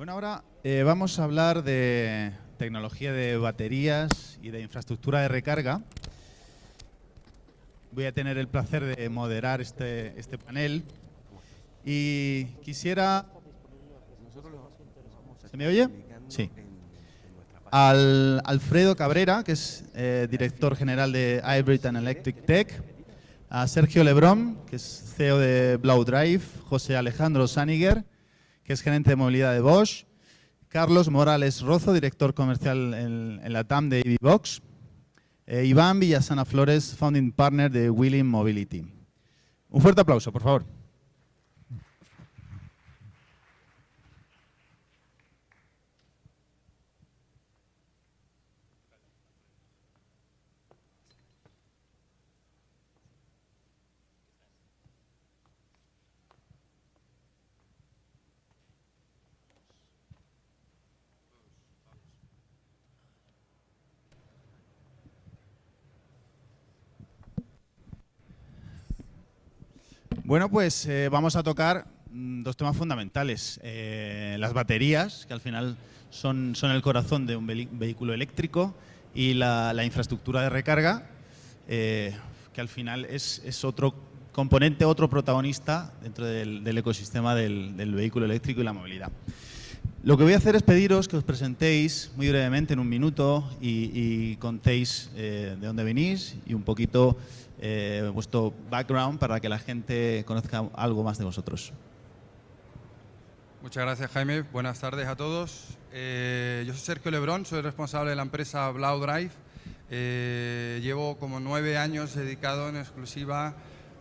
Bueno, ahora vamos a hablar de tecnología de baterías y de infraestructura de recarga. Voy a tener el placer de moderar este panel y quisiera... ¿Se me oye? Sí. Al Alfredo Cabrera, que es director general de Hybrid and Electric Tech, a Sergio Lebrón, que es CEO de Blau Drive, José Alejandro Saniger, que es gerente de movilidad de Bosch, Carlos Morales Rozo, director comercial en la TAM de EVBox, Iván Villasana Flores, founding partner de Wheeling Mobility. Un fuerte aplauso, por favor. Bueno, pues vamos a tocar dos temas fundamentales. Las baterías, que al final son el corazón de un vehículo eléctrico, y la infraestructura de recarga, que al final es otro componente, otro protagonista dentro del ecosistema del vehículo eléctrico y la movilidad. Lo que voy a hacer es pediros que os presentéis muy brevemente en un minuto y contéis de dónde venís y un poquito vuestro background para que la gente conozca algo más de vosotros. Muchas gracias, Jaime. Buenas tardes a todos. Yo soy Sergio Lebrón, soy responsable de la empresa Blau Drive. Llevo como 9 años dedicado en exclusiva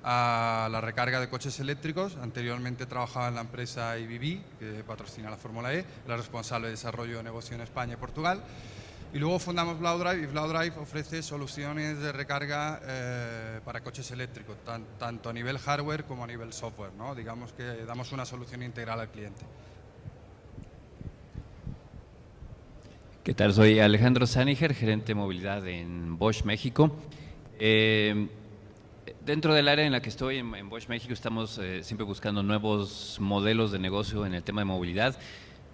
a la recarga de coches eléctricos. Anteriormente trabajaba en la empresa EVB, que patrocina la Fórmula E, era responsable de desarrollo de negocio en España y Portugal. Y luego fundamos Blau Drive, y Blau Drive ofrece soluciones de recarga para coches eléctricos, tanto a nivel hardware como a nivel software, ¿no? Digamos que damos una solución integral al cliente. ¿Qué tal? Soy Alejandro Saniger, gerente de movilidad en Bosch México. Dentro del área en la que estoy, en Bosch México, estamos siempre buscando nuevos modelos de negocio en el tema de movilidad.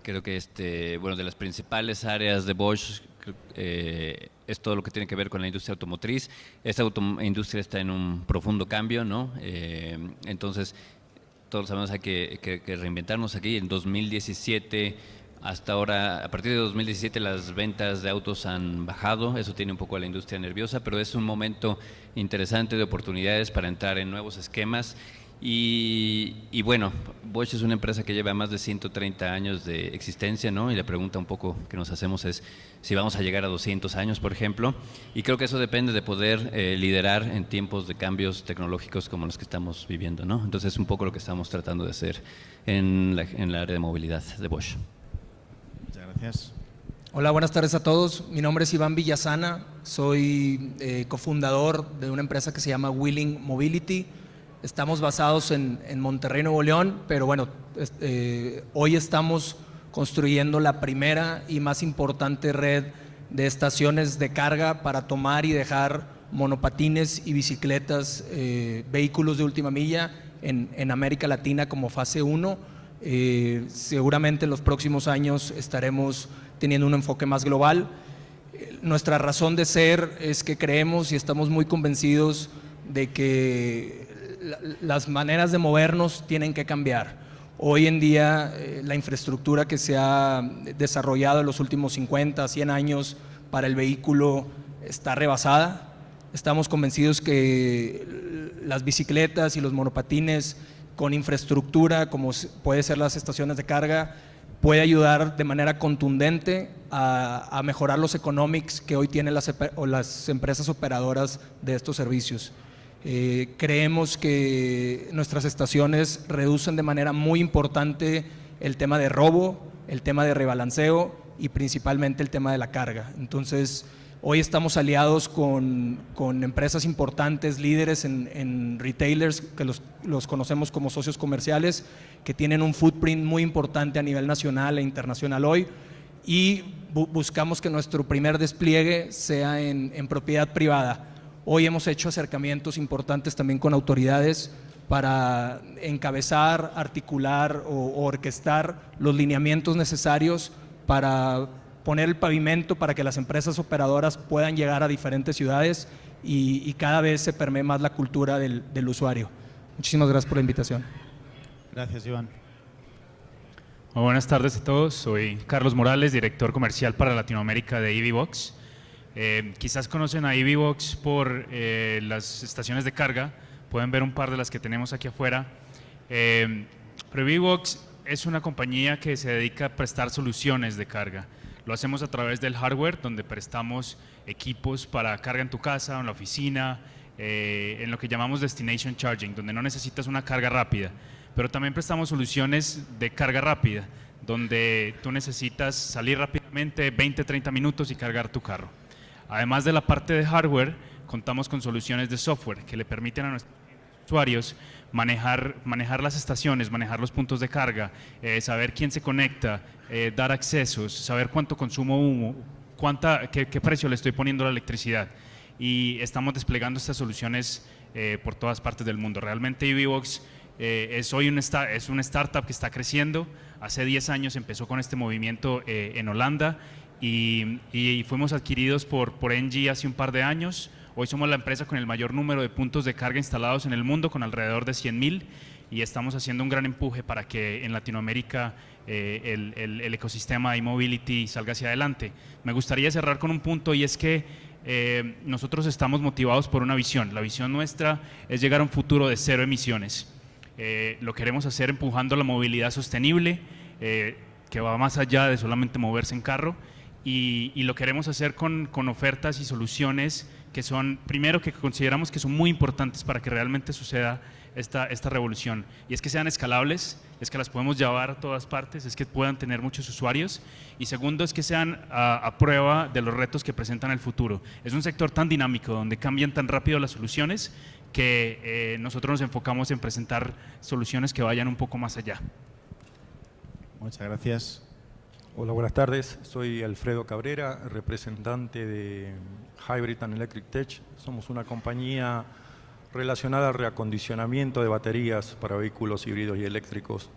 Creo que bueno, de las principales áreas de Bosch es todo lo que tiene que ver con la industria automotriz. Esta industria está en un profundo cambio, ¿no? Entonces, todos sabemos que hay que reinventarnos aquí. En 2017, hasta ahora, a partir de 2017, las ventas de autos han bajado. Eso tiene un poco a la industria nerviosa, pero es un momento interesante de oportunidades para entrar en nuevos esquemas. Y bueno, Bosch es una empresa que lleva más de 130 años de existencia, ¿no? Y la pregunta un poco que nos hacemos es si vamos a llegar a 200 años, por ejemplo. Y creo que eso depende de poder liderar en tiempos de cambios tecnológicos como los que estamos viviendo, ¿no? Entonces es un poco lo que estamos tratando de hacer en la área de movilidad de Bosch. Muchas gracias. Hola, buenas tardes a todos. Mi nombre es Iván Villasana, soy cofundador de una empresa que se llama Wheeling Mobility. Estamos basados en Monterrey, Nuevo León, pero bueno, hoy estamos construyendo la primera y más importante red de estaciones de carga para tomar y dejar monopatines y bicicletas, vehículos de última milla en América Latina como fase 1. Seguramente en los próximos años estaremos teniendo un enfoque más global. Nuestra razón de ser es que creemos y estamos muy convencidos de que las maneras de movernos tienen que cambiar. Hoy en día la infraestructura que se ha desarrollado en los últimos 50, 100 años para el vehículo está rebasada. Estamos convencidos que las bicicletas y los monopatines con infraestructura como puede ser las estaciones de carga puede ayudar de manera contundente a mejorar los economics que hoy tienen las empresas operadoras de estos servicios. Creemos que nuestras estaciones reducen de manera muy importante el tema de robo, el tema de rebalanceo y principalmente el tema de la carga. Entonces, hoy estamos aliados con empresas importantes, líderes en retailers, que los conocemos como socios comerciales, que tienen un footprint muy importante a nivel nacional e internacional hoy, y buscamos que nuestro primer despliegue sea en propiedad privada. Hoy hemos hecho acercamientos importantes también con autoridades para encabezar, articular o orquestar los lineamientos necesarios para poner el pavimento para que las empresas operadoras puedan llegar a diferentes ciudades y cada vez se permee más la cultura del usuario. Muchísimas gracias por la invitación. Gracias, Iván. Muy buenas tardes a todos, soy Carlos Morales, director comercial para Latinoamérica de EVBox. Quizás conocen a EVBox por las estaciones de carga, pueden ver un par de las que tenemos aquí afuera. Pero EVBox es una compañía que se dedica a prestar soluciones de carga. Lo hacemos a través del hardware, donde prestamos equipos para carga en tu casa, en la oficina, en lo que llamamos Destination Charging, donde no necesitas una carga rápida. Pero también prestamos soluciones de carga rápida, donde tú necesitas salir rápidamente 20, 30 minutos y cargar tu carro. Además de la parte de hardware, contamos con soluciones de software que le permiten a nuestros usuarios manejar las estaciones, manejar los puntos de carga, saber quién se conecta, dar accesos, saber cuánto consumo humo, qué precio le estoy poniendo a la electricidad. Y estamos desplegando estas soluciones por todas partes del mundo. Realmente EVBox es una startup que está creciendo. Hace 10 años empezó con este movimiento en Holanda y fuimos adquiridos por Engie hace un par de años. Hoy somos la empresa con el mayor número de puntos de carga instalados en el mundo, con alrededor de 100,000, y estamos haciendo un gran empuje para que en Latinoamérica el ecosistema de e-mobility salga hacia adelante. Me gustaría cerrar con un punto, y es que nosotros estamos motivados por una visión. La visión nuestra es llegar a un futuro de 0 emisiones. Lo queremos hacer empujando la movilidad sostenible, que va más allá de solamente moverse en carro, y lo queremos hacer con ofertas y soluciones que son, primero, que consideramos que son muy importantes para que realmente suceda esta revolución, y es que sean escalables, es que las podemos llevar a todas partes, es que puedan tener muchos usuarios, y segundo, es que sean a prueba de los retos que presentan el futuro. Es un sector tan dinámico, donde cambian tan rápido las soluciones, que nosotros nos enfocamos en presentar soluciones que vayan un poco más allá. Muchas gracias. Hola, buenas tardes. Soy Alfredo Cabrera, representante de Hybrid and Electric Tech. Somos una compañía relacionada al reacondicionamiento de baterías para vehículos híbridos y eléctricos.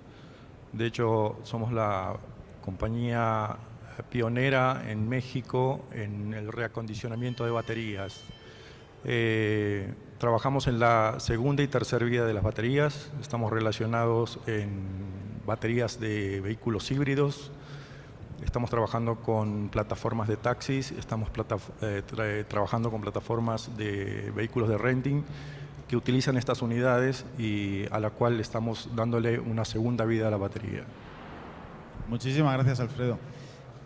De hecho, somos la compañía pionera en México en el reacondicionamiento de baterías. Trabajamos en la segunda y tercera vida de las baterías. Estamos relacionados en baterías de vehículos híbridos. Estamos trabajando con plataformas de taxis, estamos trabajando con plataformas de vehículos de renting que utilizan estas unidades y a la cual estamos dándole una segunda vida a la batería. Muchísimas gracias, Alfredo.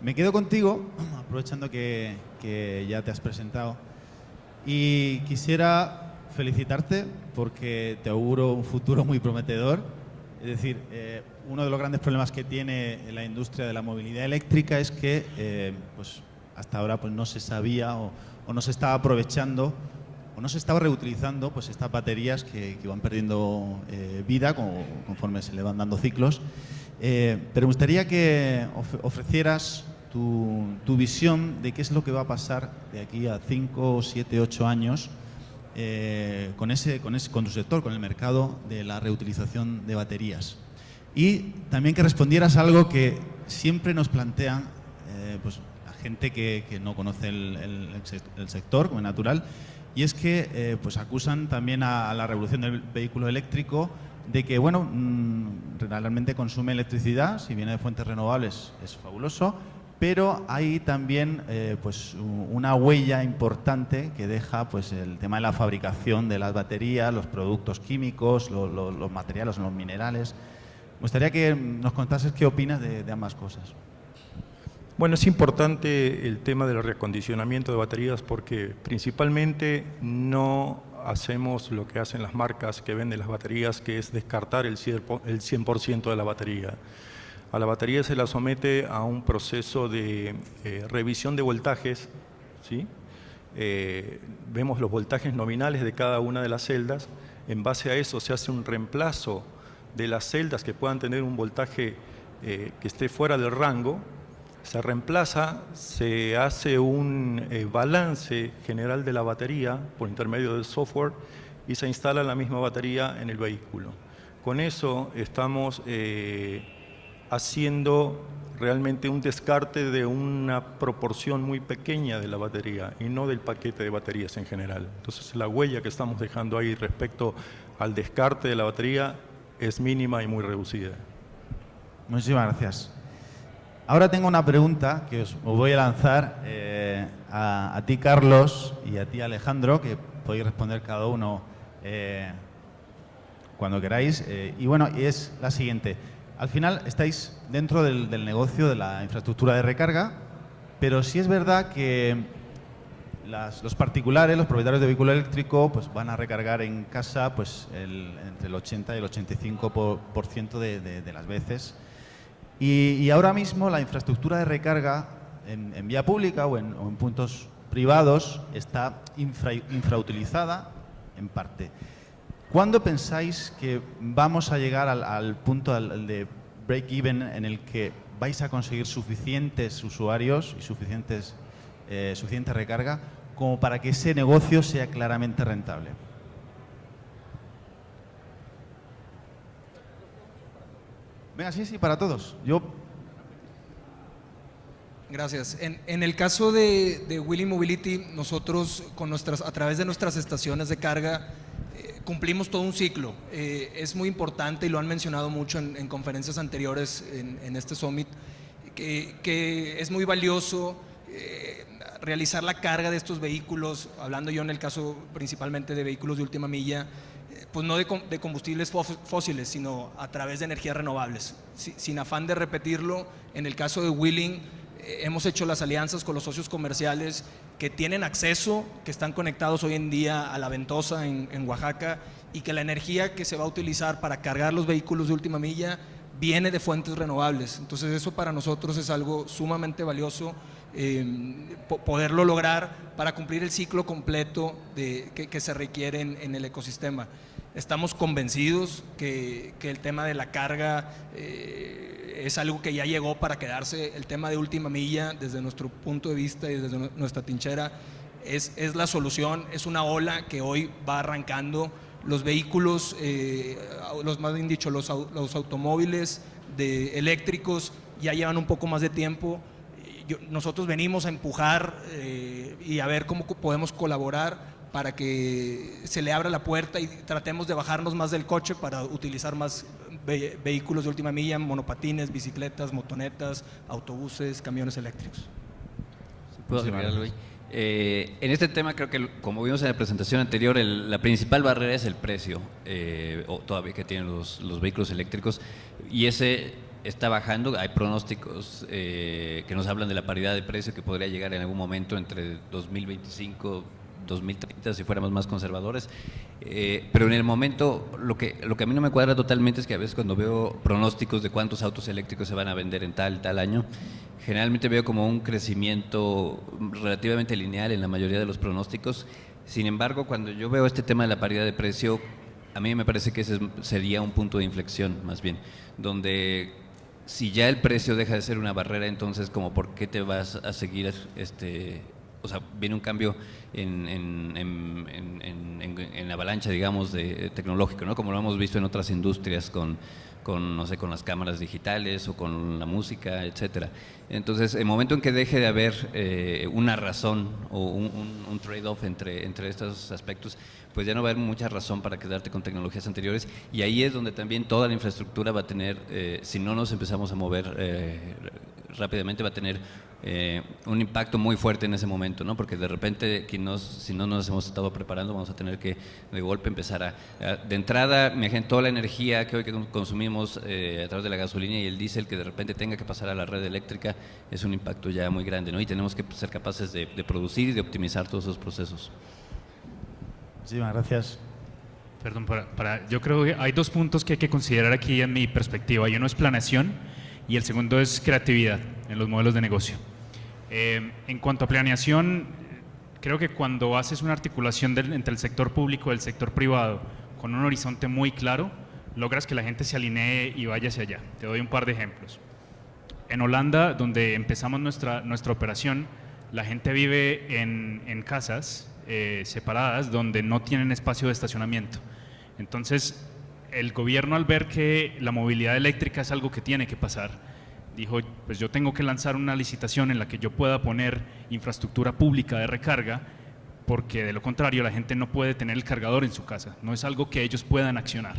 Me quedo contigo, aprovechando que ya te has presentado, y quisiera felicitarte porque te auguro un futuro muy prometedor. Es decir, uno de los grandes problemas que tiene la industria de la movilidad eléctrica es que pues hasta ahora pues no se sabía o no se estaba aprovechando o no se estaba reutilizando pues estas baterías que van perdiendo vida conforme se le van dando ciclos. Pero me gustaría que ofrecieras tu visión de qué es lo que va a pasar de aquí a 5, 7, 8 años con tu sector, con el mercado de la reutilización de baterías. Y también que respondieras algo que siempre nos plantean pues, la gente que no conoce el sector, como es natural, y es que pues acusan también a la revolución del vehículo eléctrico de que bueno, realmente consume electricidad, si viene de fuentes renovables es fabuloso, pero hay también pues una huella importante que deja pues el tema de la fabricación de las baterías, los productos químicos, los materiales, los minerales. Me gustaría que nos contases qué opinas de ambas cosas. Bueno, es importante el tema del reacondicionamiento de baterías porque principalmente no hacemos lo que hacen las marcas que venden las baterías, que es descartar el 100% de la batería. A la batería se la somete a un proceso de revisión de voltajes, ¿sí? Vemos los voltajes nominales de cada una de las celdas. En base a eso se hace un reemplazo de las celdas que puedan tener un voltaje que esté fuera del rango. Se reemplaza, se hace un balance general de la batería por intermedio del software y se instala la misma batería en el vehículo. Con eso estamos haciendo realmente un descarte de una proporción muy pequeña de la batería y no del paquete de baterías en general. Entonces la huella que estamos dejando ahí respecto al descarte de la batería es mínima y muy reducida. Muchísimas gracias. Ahora tengo una pregunta que os voy a lanzar a ti, Carlos, y a ti, Alejandro, que podéis responder cada uno cuando queráis. Y bueno, es la siguiente. Al final estáis dentro del negocio de la infraestructura de recarga, pero sí es verdad que los particulares, los propietarios de vehículo eléctrico, pues van a recargar en casa pues entre el 80 y el 85% de las veces. Y ahora mismo la infraestructura de recarga en vía pública o en puntos privados está infrautilizada en parte. ¿Cuándo pensáis que vamos a llegar al punto de break-even en el que vais a conseguir suficientes usuarios y suficiente recarga como para que ese negocio sea claramente rentable? Venga, sí, para todos. Gracias. En el caso de Wheeling Mobility, nosotros a través de nuestras estaciones de carga cumplimos todo un ciclo. Es muy importante, y lo han mencionado mucho en conferencias anteriores en este Summit, que es muy valioso realizar la carga de estos vehículos, hablando yo en el caso principalmente de vehículos de última milla, pues no de combustibles fósiles, sino a través de energías renovables. Sin afán de repetirlo, en el caso de Wheeling, hemos hecho las alianzas con los socios comerciales que tienen acceso, que están conectados hoy en día a La Ventosa en Oaxaca, y que la energía que se va a utilizar para cargar los vehículos de última milla viene de fuentes renovables. Entonces eso para nosotros es algo sumamente valioso, poderlo lograr para cumplir el ciclo completo que se requiere en el ecosistema. Estamos convencidos que el tema de la carga es algo que ya llegó para quedarse. El tema de última milla, desde nuestro punto de vista y desde nuestra trinchera, es la solución, es una ola que hoy va arrancando. Los vehículos, más bien dicho, los automóviles eléctricos ya llevan un poco más de tiempo. Nosotros venimos a empujar y a ver cómo podemos colaborar para que se le abra la puerta y tratemos de bajarnos más del coche para utilizar más vehículos de última milla, monopatines, bicicletas, motonetas, autobuses, camiones eléctricos. ¿Puedo agregar algo ahí? En este tema creo que, como vimos en la presentación anterior, la principal barrera es el precio todavía que tienen los vehículos eléctricos, y ese está bajando. Hay pronósticos que nos hablan de la paridad de precio que podría llegar en algún momento entre 2025 2030 si fuéramos más conservadores, pero en el momento lo que a mí no me cuadra totalmente es que a veces cuando veo pronósticos de cuántos autos eléctricos se van a vender en tal año, generalmente veo como un crecimiento relativamente lineal en la mayoría de los pronósticos. Sin embargo, cuando yo veo este tema de la paridad de precio, a mí me parece que ese sería un punto de inflexión, más bien, donde si ya el precio deja de ser una barrera, entonces como por qué te vas a seguir o sea, viene un cambio en avalancha, digamos, tecnológico, ¿no? Como lo hemos visto en otras industrias no sé, con las cámaras digitales o con la música, etcétera. Entonces, el momento en que deje de haber una razón o un trade-off entre estos aspectos, pues ya no va a haber mucha razón para quedarte con tecnologías anteriores, y ahí es donde también toda la infraestructura va a tener, si no nos empezamos a mover rápidamente, va a tener un impacto muy fuerte en ese momento, ¿no? Porque de repente, si no nos hemos estado preparando, vamos a tener que de golpe empezar de entrada, imagínate toda la energía que hoy consumimos a través de la gasolina y el diésel, que de repente tenga que pasar a la red eléctrica, es un impacto ya muy grande, ¿no? Y tenemos que ser capaces de producir y de optimizar todos esos procesos. Muchísimas gracias. Perdón, yo creo que hay dos puntos que hay que considerar aquí en mi perspectiva, y uno es planeación y el segundo es creatividad en los modelos de negocio. En cuanto a planeación, creo que cuando haces una articulación entre el sector público y el sector privado con un horizonte muy claro, logras que la gente se alinee y vaya hacia allá. Te doy un par de ejemplos. En Holanda, donde empezamos nuestra operación, la gente vive en casas separadas donde no tienen espacio de estacionamiento. Entonces, el gobierno, al ver que la movilidad eléctrica es algo que tiene que pasar, dijo, pues yo tengo que lanzar una licitación en la que yo pueda poner infraestructura pública de recarga, porque de lo contrario la gente no puede tener el cargador en su casa, no es algo que ellos puedan accionar.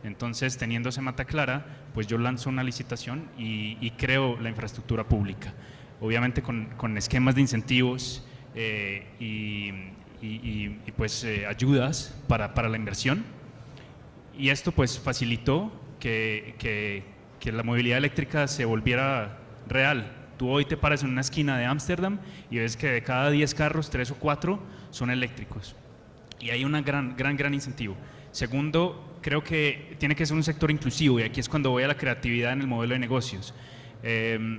Entonces, teniendo esa mata clara, pues yo lanzo una licitación y creo la infraestructura pública, obviamente con esquemas de incentivos pues ayudas para la inversión, y esto pues facilitó que la movilidad eléctrica se volviera real. Tú hoy te paras en una esquina de Ámsterdam y ves que de cada 10 carros, 3 o 4 son eléctricos. Y hay un gran incentivo. Segundo, creo que tiene que ser un sector inclusivo, y aquí es cuando voy a la creatividad en el modelo de negocios.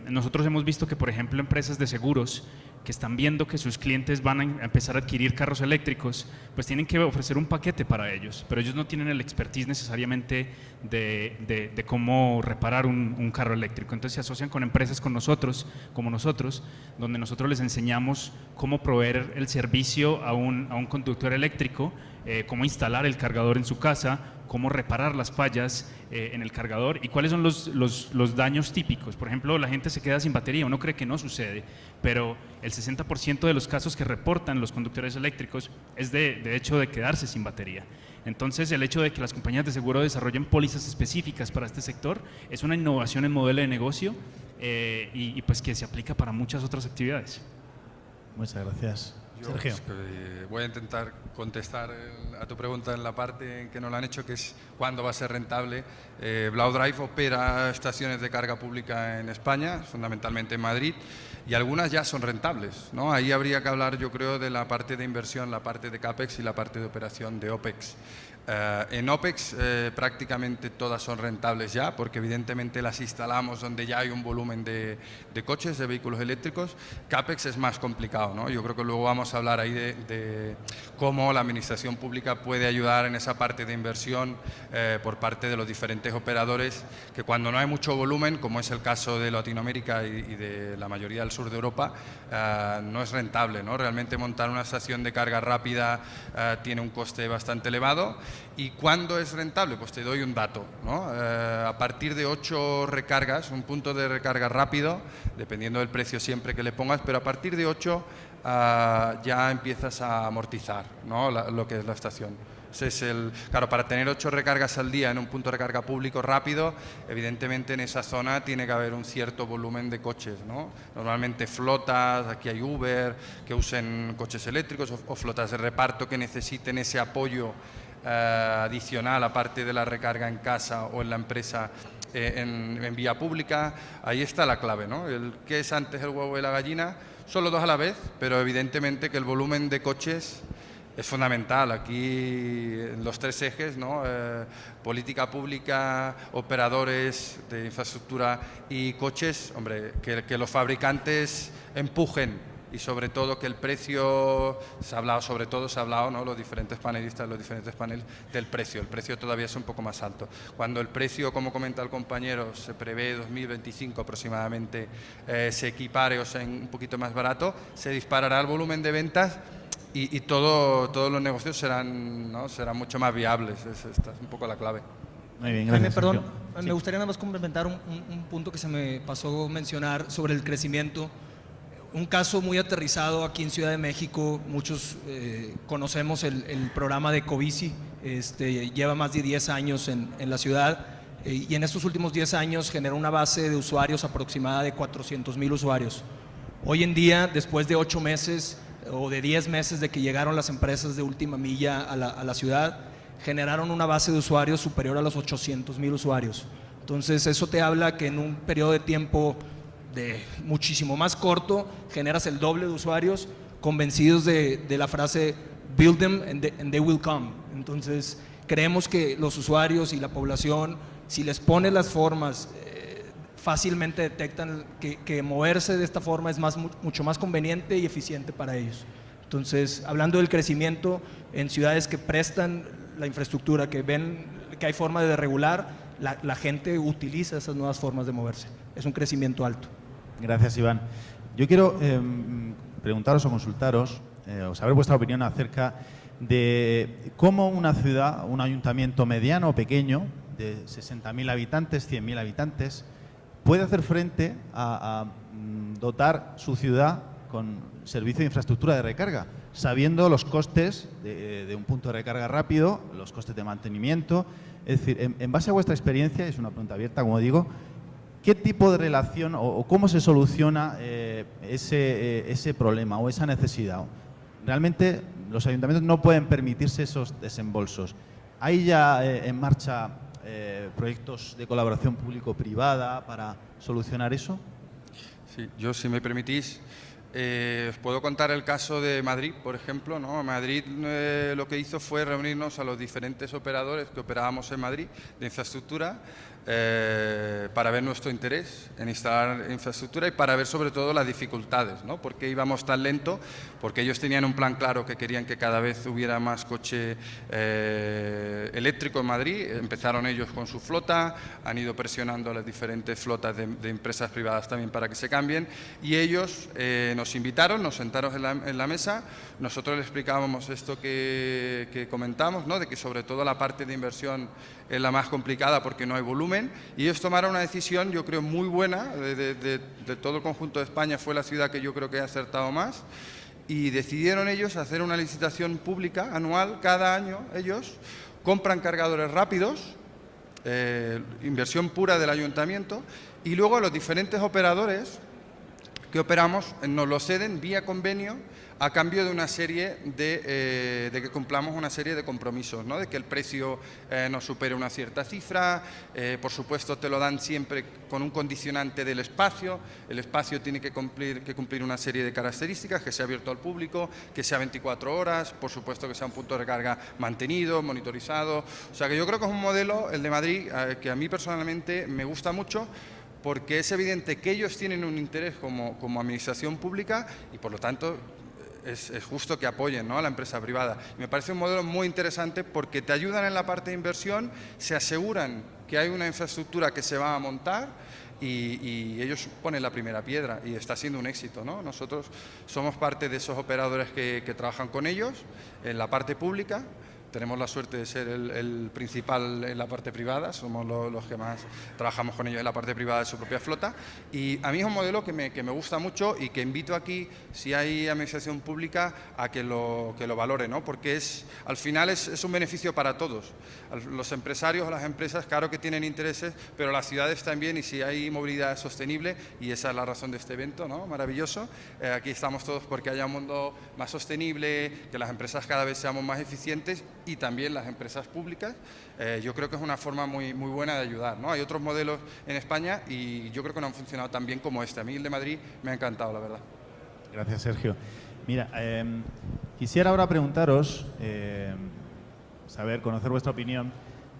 Nosotros hemos visto que, por ejemplo, empresas de seguros que están viendo que sus clientes van a empezar a adquirir carros eléctricos, pues tienen que ofrecer un paquete para ellos, pero ellos no tienen el expertise necesariamente de cómo reparar un carro eléctrico. Entonces se asocian con empresas como nosotros, donde nosotros les enseñamos cómo proveer el servicio a un conductor eléctrico, cómo instalar el cargador en su casa, cómo reparar las fallas en el cargador y cuáles son los daños típicos. Por ejemplo, la gente se queda sin batería, uno cree que no sucede, pero el 60% de los casos que reportan los conductores eléctricos es de hecho de quedarse sin batería. Entonces, el hecho de que las compañías de seguro desarrollen pólizas específicas para este sector es una innovación en modelo de negocio y pues que se aplica para muchas otras actividades. Muchas gracias. Yo, Sergio. voy a intentar contestar a tu pregunta en la parte en que nos la han hecho, que es cuándo va a ser rentable. Blau Drive opera estaciones de carga pública en España, fundamentalmente en Madrid, y algunas ya son rentables, ¿no? Ahí habría que hablar, yo creo, de la parte de inversión, la parte de CAPEX y la parte de operación de OPEX. En OPEX prácticamente todas son rentables ya, porque evidentemente las instalamos donde ya hay un volumen de coches, de vehículos eléctricos. CAPEX es más complicado, ¿no? Yo creo que luego vamos a hablar ahí de cómo la administración pública puede ayudar en esa parte de inversión por parte de los diferentes operadores, que cuando no hay mucho volumen, como es el caso de Latinoamérica y de la mayoría del sur de Europa, no es rentable, ¿no? Realmente montar una estación de carga rápida tiene un coste bastante elevado. ¿Y cuándo es rentable? Pues te doy un dato, ¿no? A partir de 8 recargas, un punto de recarga rápido, dependiendo del precio siempre que le pongas, pero a partir de 8 ya empiezas a amortizar, ¿no? Lo que es la estación. Claro, para tener 8 recargas al día en un punto de recarga público rápido, evidentemente en esa zona tiene que haber un cierto volumen de coches, ¿no? Normalmente flotas, aquí hay Uber, que usen coches eléctricos o flotas de reparto que necesiten ese apoyo adicional, aparte de la recarga en casa o en la empresa en vía pública. Ahí está la clave, ¿no? ¿Qué es antes el huevo y la gallina? Solo dos a la vez, pero evidentemente que el volumen de coches es fundamental. Aquí en los 3 ejes, ¿no? Política pública, operadores de infraestructura y coches, hombre, que los fabricantes empujen, y sobre todo que el precio, se ha hablado, ¿no? Los diferentes panelistas, los diferentes paneles, del precio. El precio todavía es un poco más alto. Cuando el precio, como comenta el compañero, se prevé 2025 aproximadamente, se equipare o sea un poquito más barato, se disparará el volumen de ventas y todos los negocios serán mucho más viables. Esta es un poco la clave. Muy bien, gracias. Perdón, Sergio. me gustaría nada más complementar un punto que se me pasó mencionar sobre el crecimiento. Un caso muy aterrizado aquí en Ciudad de México, muchos conocemos el programa de Covici, lleva más de 10 años en la ciudad y en estos últimos 10 años generó una base de usuarios aproximada de 400,000 usuarios. Hoy en día, después de 8 meses o de 10 meses de que llegaron las empresas de última milla a la ciudad, generaron una base de usuarios superior a los 800,000 usuarios. Entonces eso te habla que en un periodo de tiempo de muchísimo más corto generas el doble de usuarios convencidos de la frase build them and they will come. Entonces creemos que los usuarios y la población, si les pones las formas, fácilmente detectan que moverse de esta forma es mucho más conveniente y eficiente para ellos. Entonces, hablando del crecimiento en ciudades que prestan la infraestructura, que ven que hay forma de regular, la gente utiliza esas nuevas formas de moverse. Es un crecimiento alto. Gracias, Iván. Yo quiero preguntaros o consultaros o saber vuestra opinión acerca de cómo una ciudad, un ayuntamiento mediano o pequeño, de 60.000 habitantes, 100.000 habitantes, puede hacer frente a dotar su ciudad con servicio de infraestructura de recarga, sabiendo los costes de un punto de recarga rápido, los costes de mantenimiento. Es decir, en base a vuestra experiencia, es una pregunta abierta, como digo, ¿qué tipo de relación o cómo se soluciona ese problema o esa necesidad? Realmente los ayuntamientos no pueden permitirse esos desembolsos. ¿Hay ya en marcha proyectos de colaboración público-privada para solucionar eso? Sí, yo, si me permitís, os puedo contar el caso de Madrid, por ejemplo, ¿no? Madrid lo que hizo fue reunirnos a los diferentes operadores que operábamos en Madrid de infraestructura para ver nuestro interés en instalar infraestructura y para ver sobre todo las dificultades, ¿no? ¿Por qué íbamos tan lento? Porque ellos tenían un plan claro que querían que cada vez hubiera más coche eléctrico en Madrid. Empezaron ellos con su flota, han ido presionando a las diferentes flotas de empresas privadas también para que se cambien, y ellos nos invitaron, nos sentaron en la mesa, nosotros les explicábamos esto que comentamos, ¿no? De que sobre todo la parte de inversión es la más complicada porque no hay volumen, y ellos tomaron una decisión, yo creo, muy buena, de todo el conjunto de España fue la ciudad que yo creo que ha acertado más, y decidieron ellos hacer una licitación pública anual. Cada año ellos compran cargadores rápidos, inversión pura del ayuntamiento, y luego a los diferentes operadores que operamos nos lo ceden vía convenio a cambio de una serie de que cumplamos una serie de compromisos, ¿no? De que el precio no supere una cierta cifra, por supuesto te lo dan siempre con un condicionante del espacio, el espacio tiene que cumplir una serie de características, que sea abierto al público, que sea 24 horas, por supuesto que sea un punto de recarga mantenido, monitorizado. O sea que yo creo que es un modelo, el de Madrid, que a mí personalmente me gusta mucho, porque es evidente que ellos tienen un interés como administración pública y por lo tanto es justo que apoyen, ¿no?, a la empresa privada. Me parece un modelo muy interesante porque te ayudan en la parte de inversión, se aseguran que hay una infraestructura que se va a montar y ellos ponen la primera piedra y está siendo un éxito, ¿no? Nosotros somos parte de esos operadores que trabajan con ellos en la parte pública. Tenemos la suerte de ser el principal en la parte privada, somos los que más trabajamos con ellos en la parte privada de su propia flota, y a mí es un modelo que me gusta mucho y que invito aquí, si hay administración pública, a que lo valore, ¿no? Porque al final es un beneficio para todos. Los empresarios o las empresas, claro que tienen intereses, pero las ciudades también, y si hay movilidad sostenible, y esa es la razón de este evento, ¿no?, maravilloso, aquí estamos todos porque haya un mundo más sostenible, que las empresas cada vez seamos más eficientes, y también las empresas públicas. Yo creo que es una forma muy buena de ayudar, ¿no? Hay otros modelos en España y yo creo que no han funcionado tan bien como este. A mí el de Madrid me ha encantado, la verdad. Gracias, Sergio. Mira, quisiera ahora preguntaros, conocer vuestra opinión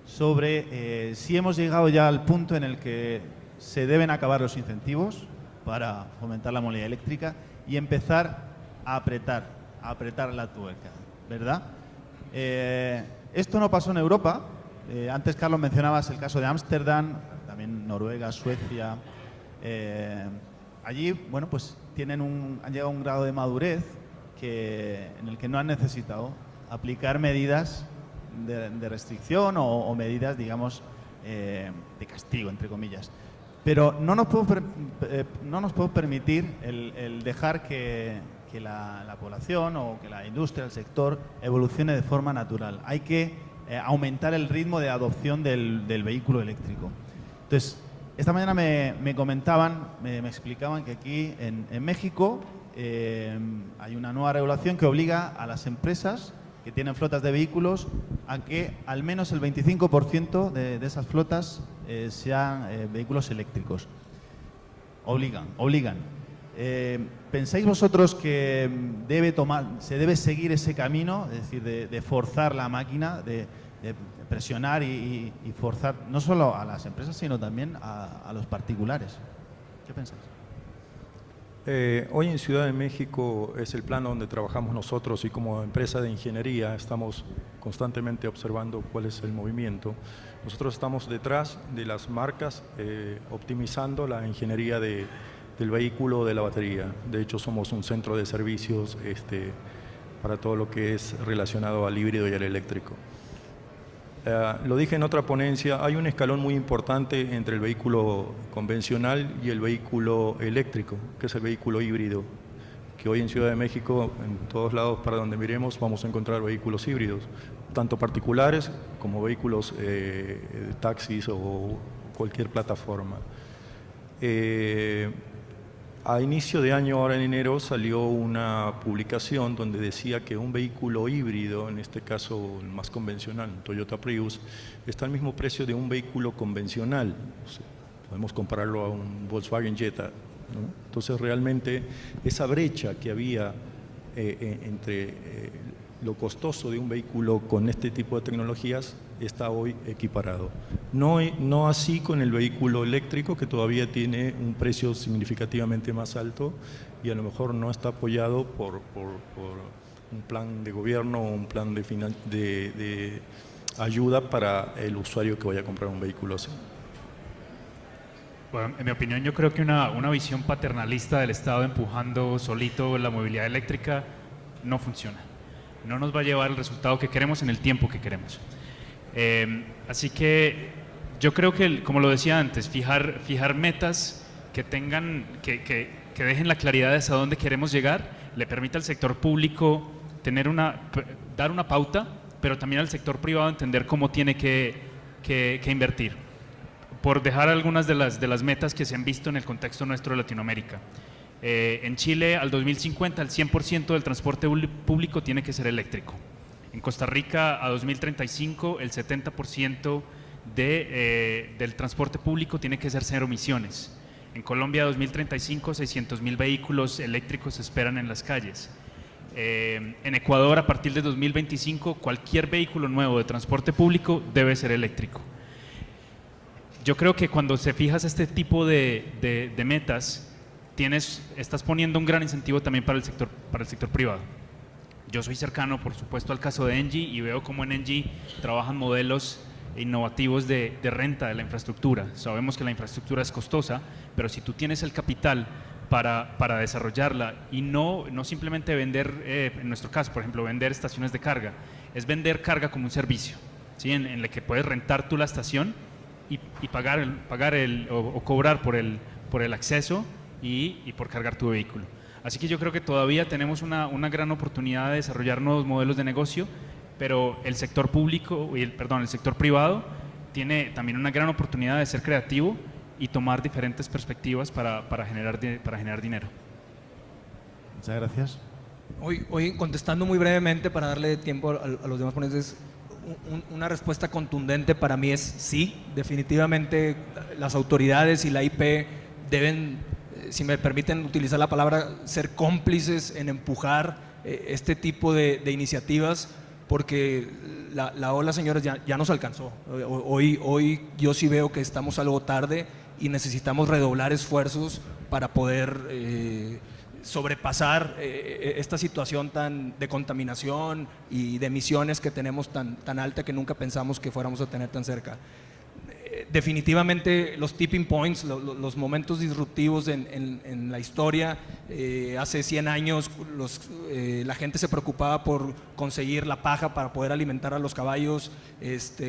sobre si hemos llegado ya al punto en el que se deben acabar los incentivos para fomentar la movilidad eléctrica y empezar a apretar la tuerca, ¿verdad? Esto no pasó en Europa. Antes, Carlos, mencionabas el caso de Ámsterdam, también Noruega, Suecia. Allí, bueno, pues han llegado a un grado de madurez en el que no han necesitado aplicar medidas de restricción o medidas, digamos, de castigo, entre comillas. Pero no nos podemos permitir el dejar que la población o que la industria, el sector, evolucione de forma natural. Hay que aumentar el ritmo de adopción del vehículo eléctrico. Entonces, esta mañana me comentaban, me explicaban que aquí en México hay una nueva regulación que obliga a las empresas que tienen flotas de vehículos a que al menos el 25% de esas flotas sean vehículos eléctricos. Obligan. ¿Pensáis vosotros que se debe seguir ese camino, es decir, de forzar la máquina, de presionar y forzar no solo a las empresas, sino también a los particulares? ¿Qué pensáis? Hoy en Ciudad de México es el plano donde trabajamos nosotros y como empresa de ingeniería estamos constantemente observando cuál es el movimiento. Nosotros estamos detrás de las marcas optimizando la ingeniería del vehículo, de la batería. De hecho, somos un centro de servicios para todo lo que es relacionado al híbrido y al eléctrico. Lo dije en otra ponencia, hay un escalón muy importante entre el vehículo convencional y el vehículo eléctrico, que es el vehículo híbrido, que hoy en Ciudad de México, en todos lados para donde miremos, vamos a encontrar vehículos híbridos, tanto particulares como vehículos taxis o cualquier plataforma. A inicio de año, ahora en enero, salió una publicación donde decía que un vehículo híbrido, en este caso el más convencional, un Toyota Prius, está al mismo precio de un vehículo convencional. O sea, podemos compararlo a un Volkswagen Jetta, ¿no? Entonces, realmente, esa brecha que había entre lo costoso de un vehículo con este tipo de tecnologías está hoy equiparado. No así con el vehículo eléctrico, que todavía tiene un precio significativamente más alto y a lo mejor no está apoyado por un plan de gobierno o un plan de ayuda para el usuario que vaya a comprar un vehículo así. Bueno, en mi opinión, yo creo que una visión paternalista del Estado empujando solito la movilidad eléctrica no funciona. No nos va a llevar el resultado que queremos en el tiempo que queremos. Así que yo creo que, como lo decía antes, fijar metas que dejen la claridad de hacia dónde queremos llegar, le permite al sector público dar una pauta, pero también al sector privado entender cómo tiene que invertir. Por dejar algunas de las metas que se han visto en el contexto nuestro de Latinoamérica. En Chile, al 2050, el 100% del transporte público tiene que ser eléctrico. En Costa Rica, a 2035, el 70% del transporte público tiene que ser cero emisiones. En Colombia, a 2035, 600.000 vehículos eléctricos se esperan en las calles. En Ecuador, a partir de 2025, cualquier vehículo nuevo de transporte público debe ser eléctrico. Yo creo que cuando se fijas este tipo de metas, estás poniendo un gran incentivo también para el sector privado. Yo soy cercano, por supuesto, al caso de Engie y veo cómo en Engie trabajan modelos innovativos de renta de la infraestructura. Sabemos que la infraestructura es costosa, pero si tú tienes el capital para desarrollarla y no simplemente vender, en nuestro caso, por ejemplo, vender estaciones de carga, es vender carga como un servicio, ¿sí? en el que puedes rentar tú la estación y pagar o cobrar por el acceso y por cargar tu vehículo. Así que yo creo que todavía tenemos una gran oportunidad de desarrollar nuevos modelos de negocio, pero el sector el sector privado tiene también una gran oportunidad de ser creativo y tomar diferentes perspectivas para generar dinero. Muchas gracias. Hoy contestando muy brevemente para darle tiempo a los demás ponentes, una respuesta contundente para mí es sí, definitivamente las autoridades y la IP deben, si me permiten utilizar la palabra, ser cómplices en empujar este tipo de iniciativas, porque la ola, señores, ya nos alcanzó. Hoy yo sí veo que estamos algo tarde y necesitamos redoblar esfuerzos para poder sobrepasar esta situación de contaminación y de emisiones que tenemos tan alta que nunca pensamos que fuéramos a tener tan cerca. Definitivamente los tipping points, los momentos disruptivos en la historia, hace 100 años la gente se preocupaba por conseguir la paja para poder alimentar a los caballos.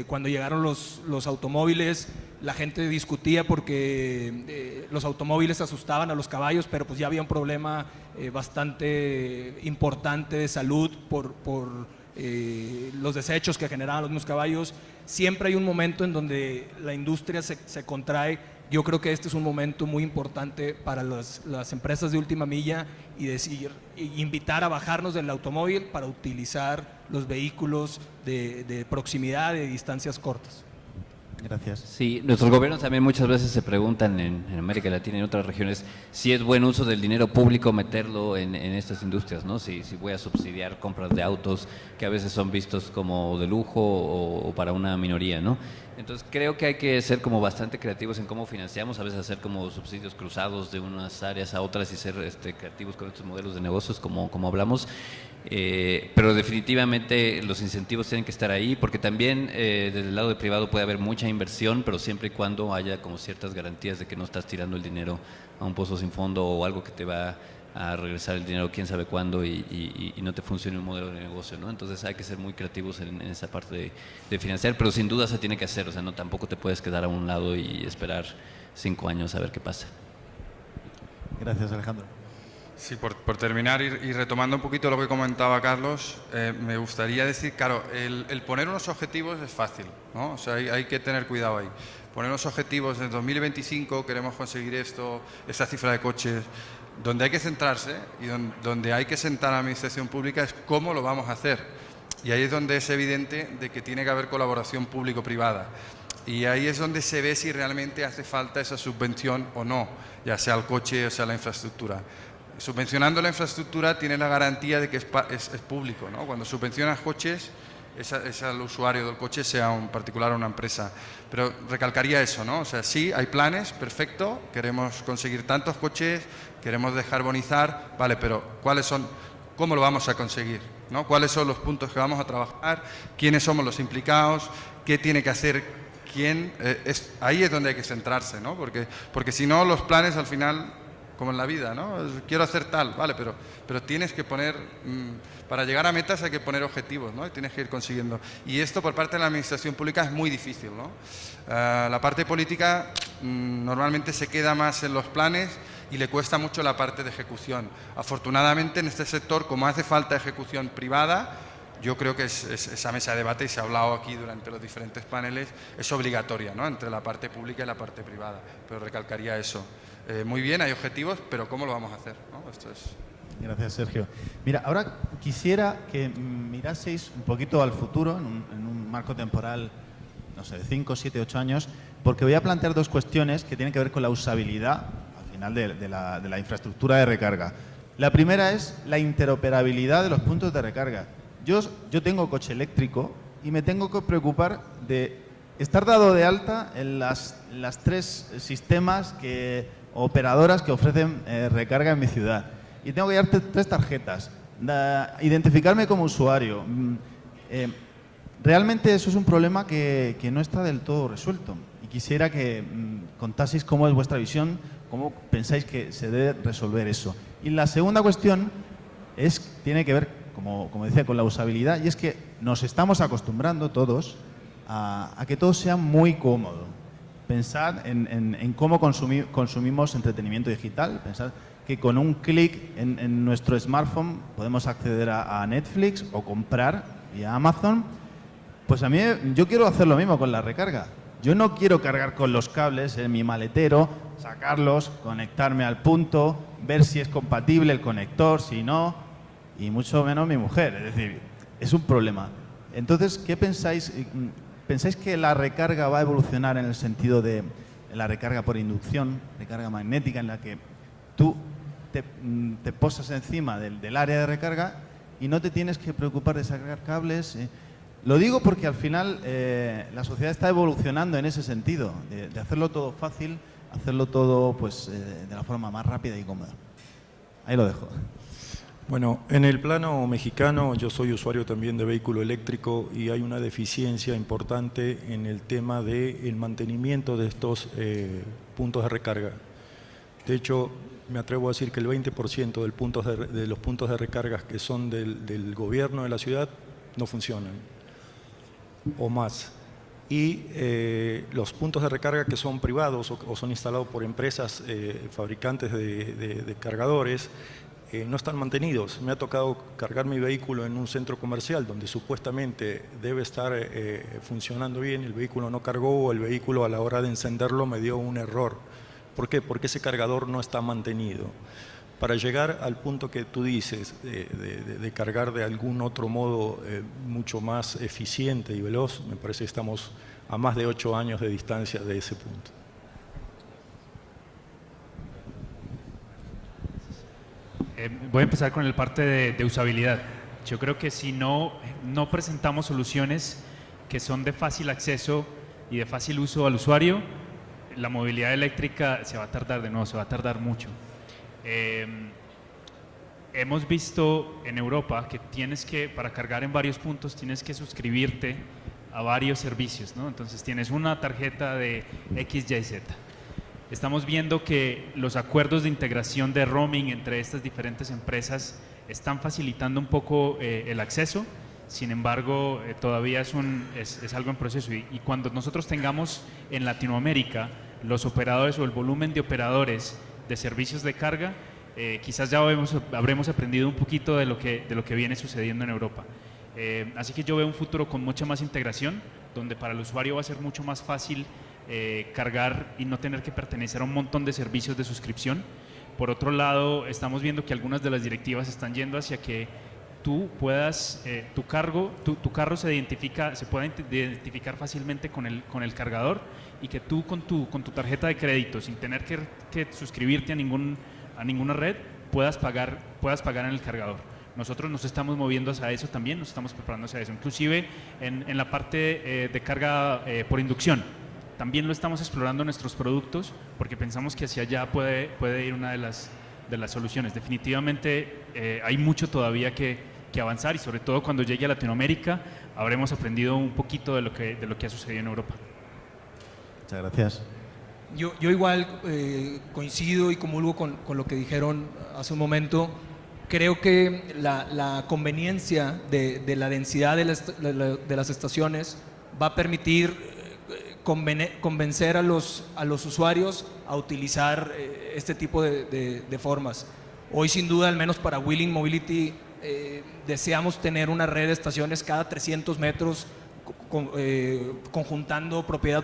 Cuando llegaron los automóviles, la gente discutía porque los automóviles asustaban a los caballos, pero pues ya había un problema bastante importante de salud por los desechos que generaban los mismos caballos. Siempre hay un momento en donde la industria se contrae. Yo creo que este es un momento muy importante para las empresas de última milla y invitar a bajarnos del automóvil para utilizar los vehículos de proximidad, de distancias cortas. Gracias. Sí, nuestros gobiernos también muchas veces se preguntan en América Latina y en otras regiones si es buen uso del dinero público meterlo en estas industrias, ¿no? Si voy a subsidiar compras de autos que a veces son vistos como de lujo o para una minoría, ¿no? Entonces creo que hay que ser como bastante creativos en cómo financiamos, a veces hacer como subsidios cruzados de unas áreas a otras y ser creativos con estos modelos de negocios como hablamos. Pero definitivamente los incentivos tienen que estar ahí, porque también desde el lado de privado puede haber mucha inversión, pero siempre y cuando haya como ciertas garantías de que no estás tirando el dinero a un pozo sin fondo o algo que te va a regresar el dinero quién sabe cuándo y no te funcione un modelo de negocio, ¿no? Entonces hay que ser muy creativos en esa parte de financiar, pero sin duda se tiene que hacer, o sea, no tampoco te puedes quedar a un lado y esperar 5 años a ver qué pasa. Gracias, Alejandro. Sí, por terminar y retomando un poquito lo que comentaba Carlos, me gustaría decir, claro, el poner unos objetivos es fácil, ¿no? O sea, hay que tener cuidado ahí. Poner unos objetivos en 2025, queremos conseguir esto, esta cifra de coches. Donde hay que centrarse y donde hay que sentar a la administración pública es cómo lo vamos a hacer. Y ahí es donde es evidente de que tiene que haber colaboración público-privada. Y ahí es donde se ve si realmente hace falta esa subvención o no, ya sea el coche o sea la infraestructura. Subvencionando la infraestructura tiene la garantía de que es público, ¿no? Cuando subvencionas coches es al usuario del coche, sea un particular o una empresa. Pero recalcaría eso, ¿no? O sea, sí, hay planes, perfecto, queremos conseguir tantos coches, queremos descarbonizar, vale, pero ¿cuáles son, cómo lo vamos a conseguir, ¿no? ¿Cuáles son los puntos que vamos a trabajar? ¿Quiénes somos los implicados? ¿Qué tiene que hacer quién? Ahí es donde hay que centrarse, ¿no? Porque si no, los planes al final, como en la vida, ¿no? Quiero hacer tal, vale, pero tienes que poner, para llegar a metas hay que poner objetivos, ¿no? Y tienes que ir consiguiendo. Y esto por parte de la administración pública es muy difícil, ¿no? La parte política normalmente se queda más en los planes y le cuesta mucho la parte de ejecución. Afortunadamente en este sector, como hace falta ejecución privada, yo creo que esa mesa de debate, y se ha hablado aquí durante los diferentes paneles, es obligatoria, ¿no? Entre la parte pública y la parte privada. Pero recalcaría eso. Muy bien, hay objetivos, pero ¿cómo lo vamos a hacer, ¿no? Esto es... Gracias, Sergio. Mira, ahora quisiera que miraseis un poquito al futuro, en un marco temporal, no sé, de 5, 7, 8 años, porque voy a plantear dos cuestiones que tienen que ver con la usabilidad, al final, de la infraestructura de recarga. La primera es la interoperabilidad de los puntos de recarga. Yo tengo coche eléctrico y me tengo que preocupar de estar dado de alta en las 3 sistemas operadoras que ofrecen recarga en mi ciudad. Y tengo que llevar 3 tarjetas, identificarme como usuario. Realmente eso es un problema que no está del todo resuelto. Y quisiera que contaseis cómo es vuestra visión, cómo pensáis que se debe resolver eso. Y la segunda cuestión tiene que ver, como decía, con la usabilidad, y es que nos estamos acostumbrando todos a que todo sea muy cómodo. Pensad en cómo consumimos entretenimiento digital, pensad que con un clic en nuestro smartphone podemos acceder a Netflix o comprar vía Amazon. Pues yo quiero hacer lo mismo con la recarga. Yo no quiero cargar con los cables en mi maletero, sacarlos, conectarme al punto, ver si es compatible el conector, si no, y mucho menos mi mujer. Es decir, es un problema. Entonces, ¿qué pensáis? ¿Pensáis que la recarga va a evolucionar en el sentido de la recarga por inducción, recarga magnética, en la que tú te posas encima del área de recarga y no te tienes que preocupar de sacar cables? Lo digo porque al final la sociedad está evolucionando en ese sentido, de hacerlo todo fácil, hacerlo todo pues, de la forma más rápida y cómoda. Ahí lo dejo. Bueno, en el plano mexicano yo soy usuario también de vehículo eléctrico y hay una deficiencia importante en el tema del mantenimiento de estos puntos de recarga. De hecho, me atrevo a decir que el 20% de los puntos de recarga que son del gobierno de la ciudad no funcionan, o más. Y los puntos de recarga que son privados o son instalados por empresas fabricantes de cargadores, no están mantenidos. Me ha tocado cargar mi vehículo en un centro comercial donde supuestamente debe estar funcionando bien, el vehículo no cargó o el vehículo a la hora de encenderlo me dio un error. ¿Por qué? Porque ese cargador no está mantenido. Para llegar al punto que tú dices de cargar de algún otro modo mucho más eficiente y veloz, me parece que estamos a más de 8 años de distancia de ese punto. Voy a empezar con el parte de usabilidad. Yo creo que si no presentamos soluciones que son de fácil acceso y de fácil uso al usuario, la movilidad eléctrica se va a tardar mucho. Hemos visto en Europa que para cargar en varios puntos tienes que suscribirte a varios servicios, ¿no? Entonces tienes una tarjeta de XYZ. estamos viendo que los acuerdos de integración de roaming entre estas diferentes empresas están facilitando un poco el acceso. Sin embargo, todavía es algo en proceso y cuando nosotros tengamos en Latinoamérica los operadores o el volumen de operadores de servicios de carga, quizás ya habremos aprendido un poquito de lo que viene sucediendo en Europa. Así que yo veo un futuro con mucha más integración, donde para el usuario va a ser mucho más fácil cargar y no tener que pertenecer a un montón de servicios de suscripción. Por otro lado, estamos viendo que algunas de las directivas están yendo hacia que tú puedas, tu carro se pueda identificar fácilmente con el cargador y que tú con tu tarjeta de crédito, sin tener que suscribirte a ninguna red, puedas pagar en el cargador. Nosotros nos estamos moviendo hacia eso también, nos estamos preparando hacia eso. Inclusive en la parte de carga por inducción, también lo estamos explorando en nuestros productos porque pensamos que hacia allá puede ir una de las soluciones. Definitivamente hay mucho todavía que avanzar y sobre todo cuando llegue a Latinoamérica habremos aprendido un poquito de lo que ha sucedido en Europa. Muchas gracias. Yo igual coincido y comulgo con lo que dijeron hace un momento. Creo que la conveniencia de la densidad de las estaciones va a permitir convencer a los usuarios a utilizar este tipo de formas. Hoy sin duda, al menos para Wheeling Mobility, deseamos tener una red de estaciones cada 300 metros conjuntando propiedad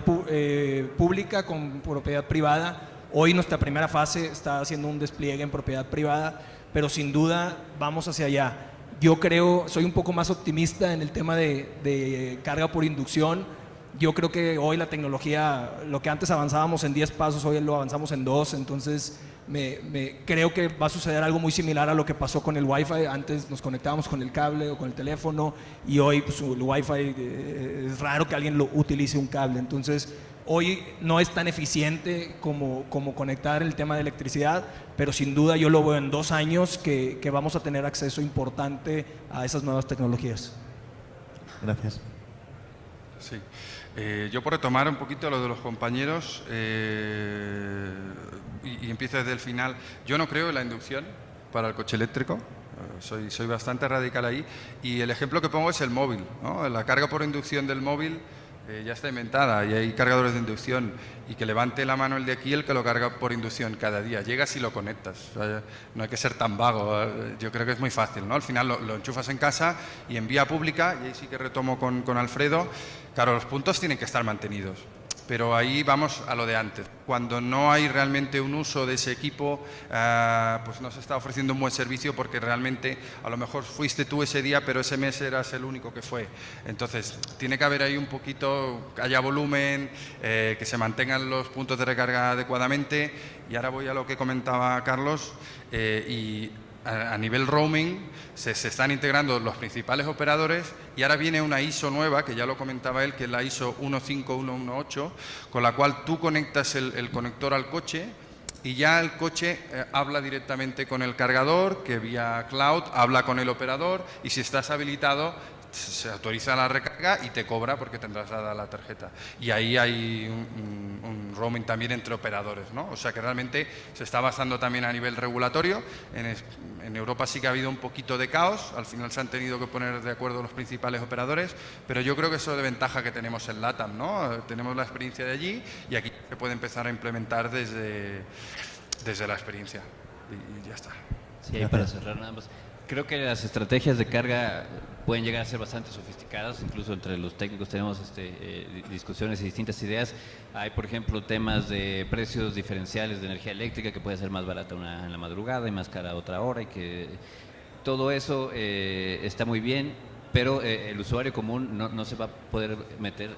pública con propiedad privada. Hoy nuestra primera fase está haciendo un despliegue en propiedad privada, pero sin duda vamos hacia allá. Yo soy un poco más optimista en el tema de carga por inducción. Yo creo que hoy la tecnología, lo que antes avanzábamos en 10 pasos, hoy lo avanzamos en 2, entonces creo que va a suceder algo muy similar a lo que pasó con el Wi-Fi. Antes nos conectábamos con el cable o con el teléfono y hoy pues, el Wi-Fi es raro que alguien lo utilice un cable. Entonces hoy no es tan eficiente como conectar el tema de electricidad, pero sin duda yo lo veo en 2 años que vamos a tener acceso importante a esas nuevas tecnologías. Gracias. Sí. Yo por retomar un poquito lo de los compañeros y empiezo desde el final. Yo no creo en la inducción para el coche eléctrico. Soy bastante radical ahí y el ejemplo que pongo es el móvil, ¿no? La carga por inducción del móvil ya está inventada y hay cargadores de inducción y que levante la mano el de aquí el que lo carga por inducción cada día. Llegas y lo conectas. O sea, no hay que ser tan vago. Yo creo que es muy fácil, ¿no? Al final lo enchufas en casa y en vía pública, y ahí sí que retomo con Alfredo. Claro, los puntos tienen que estar mantenidos. Pero ahí vamos a lo de antes. Cuando no hay realmente un uso de ese equipo, pues no se está ofreciendo un buen servicio porque realmente a lo mejor fuiste tú ese día, pero ese mes eras el único que fue. Entonces, tiene que haber ahí un poquito, que haya volumen, que se mantengan los puntos de recarga adecuadamente. Y ahora voy a lo que comentaba Carlos. A nivel roaming se están integrando los principales operadores y ahora viene una ISO nueva, que ya lo comentaba él, que es la ISO 15118, con la cual tú conectas el conector al coche y ya el coche habla directamente con el cargador, que vía cloud habla con el operador y si estás habilitado se autoriza la recarga y te cobra porque tendrás dada la tarjeta. Y ahí hay un roaming también entre operadores, ¿no? O sea que realmente se está basando también a nivel regulatorio. En Europa sí que ha habido un poquito de caos, al final se han tenido que poner de acuerdo los principales operadores, pero yo creo que eso es de ventaja que tenemos en LATAM, ¿no? Tenemos la experiencia de allí y aquí se puede empezar a implementar desde la experiencia. Y ya está. Sí, para cerrar nada más. Creo que las estrategias de carga pueden llegar a ser bastante sofisticadas, incluso entre los técnicos tenemos discusiones y distintas ideas. Hay, por ejemplo, temas de precios diferenciales de energía eléctrica, que puede ser más barata una en la madrugada y más cara a otra hora, y que todo eso está muy bien, pero el usuario común no se va a poder meter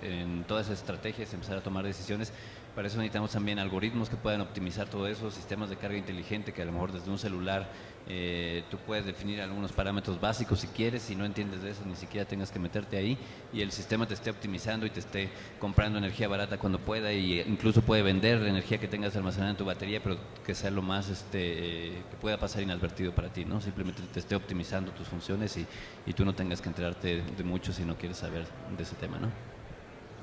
en todas esas estrategias, empezar a tomar decisiones. Para eso necesitamos también algoritmos que puedan optimizar todo eso, sistemas de carga inteligente que a lo mejor desde un celular tú puedes definir algunos parámetros básicos si quieres, si no entiendes de eso ni siquiera tengas que meterte ahí y el sistema te esté optimizando y te esté comprando energía barata cuando pueda y incluso puede vender la energía que tengas almacenada en tu batería, pero que sea lo más que pueda pasar inadvertido para ti, ¿no? Simplemente te esté optimizando tus funciones y tú no tengas que enterarte de mucho si no quieres saber de ese tema, ¿no?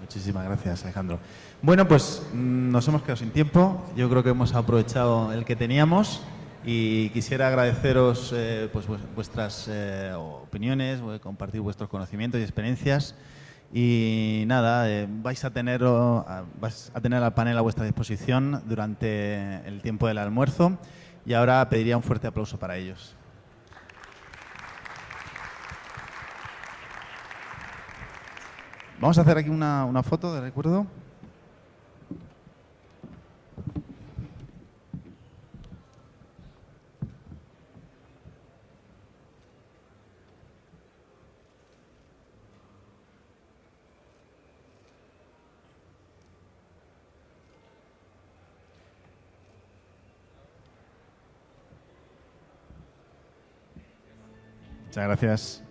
Muchísimas Muchísimas gracias, Alejandro. Bueno, pues nos hemos quedado sin tiempo. Yo creo que hemos aprovechado el que teníamos y quisiera agradeceros pues, vuestras opiniones, compartir vuestros conocimientos y experiencias. Y nada, vais a tener al panel a vuestra disposición durante el tiempo del almuerzo y ahora pediría un fuerte aplauso para ellos. Vamos a hacer aquí una foto de recuerdo. Muchas gracias.